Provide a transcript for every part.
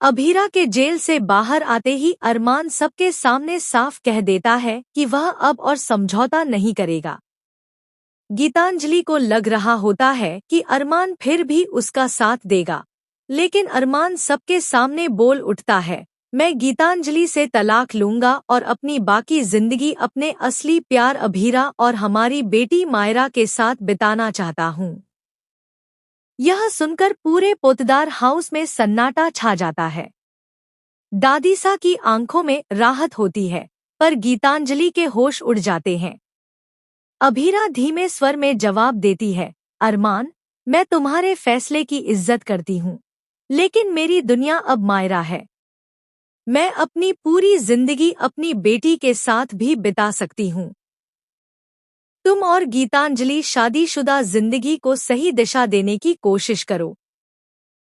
अभीरा के जेल से बाहर आते ही अरमान सबके सामने साफ कह देता है कि वह अब और समझौता नहीं करेगा। गीतांजलि को लग रहा होता है कि अरमान फिर भी उसका साथ देगा, लेकिन अरमान सबके सामने बोल उठता है, मैं गीतांजलि से तलाक लूंगा और अपनी बाकी जिंदगी अपने असली प्यार अभीरा और हमारी बेटी मायरा के साथ बिताना चाहता हूँ। यह सुनकर पूरे पोतदार हाउस में सन्नाटा छा जाता है। दादीसा की आंखों में राहत होती है, पर गीतांजलि के होश उड़ जाते हैं। अभीरा धीमे स्वर में जवाब देती है, अरमान, मैं तुम्हारे फैसले की इज्जत करती हूँ, लेकिन मेरी दुनिया अब मायरा है। मैं अपनी पूरी जिंदगी अपनी बेटी के साथ भी बिता सकती हूँ। तुम और गीतांजलि शादीशुदा जिंदगी को सही दिशा देने की कोशिश करो।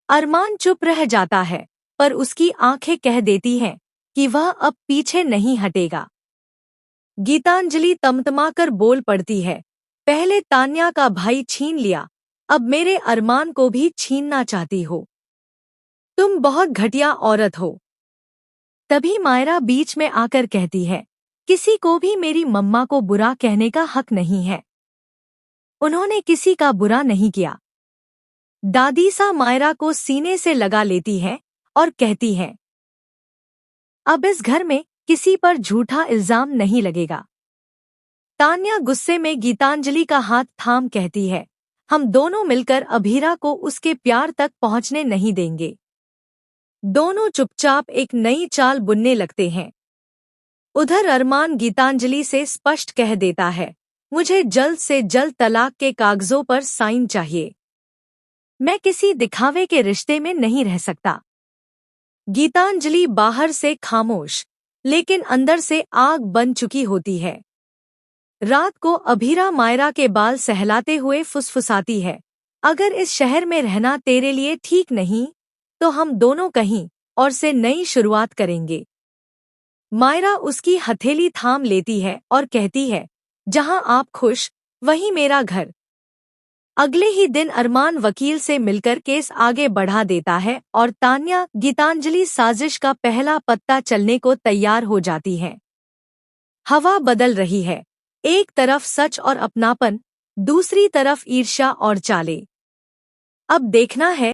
अरमान चुप रह जाता है, पर उसकी आंखें कह देती हैं कि वह अब पीछे नहीं हटेगा। गीतांजलि तमतमाकर बोल पड़ती है, पहले तान्या का भाई छीन लिया, अब मेरे अरमान को भी छीनना चाहती हो। तुम बहुत घटिया औरत हो। तभी मायरा बीच में आकर कहती है, किसी को भी मेरी मम्मा को बुरा कहने का हक नहीं है। उन्होंने किसी का बुरा नहीं किया। दादीसा मायरा को सीने से लगा लेती है और कहती है, अब इस घर में किसी पर झूठा इल्जाम नहीं लगेगा। तान्या गुस्से में गीतांजलि का हाथ थाम कहती है, हम दोनों मिलकर अभीरा को उसके प्यार तक पहुंचने नहीं देंगे। दोनों चुपचाप एक नई चाल बुनने लगते हैं। उधर अरमान गीतांजलि से स्पष्ट कह देता है, मुझे जल्द से जल्द तलाक के कागजों पर साइन चाहिए। मैं किसी दिखावे के रिश्ते में नहीं रह सकता। गीतांजलि बाहर से खामोश, लेकिन अंदर से आग बन चुकी होती है। रात को अभीरा मायरा के बाल सहलाते हुए फुसफुसाती है, अगर इस शहर में रहना तेरे लिए ठीक नहीं, तो हम दोनों कहीं और से नई शुरुआत करेंगे। मायरा उसकी हथेली थाम लेती है और कहती है, जहां आप खुश वहीं मेरा घर। अगले ही दिन अरमान वकील से मिलकर केस आगे बढ़ा देता है और तान्या गीतांजलि साजिश का पहला पत्ता चलने को तैयार हो जाती है। हवा बदल रही है, एक तरफ सच और अपनापन, दूसरी तरफ ईर्ष्या और चालें। अब देखना है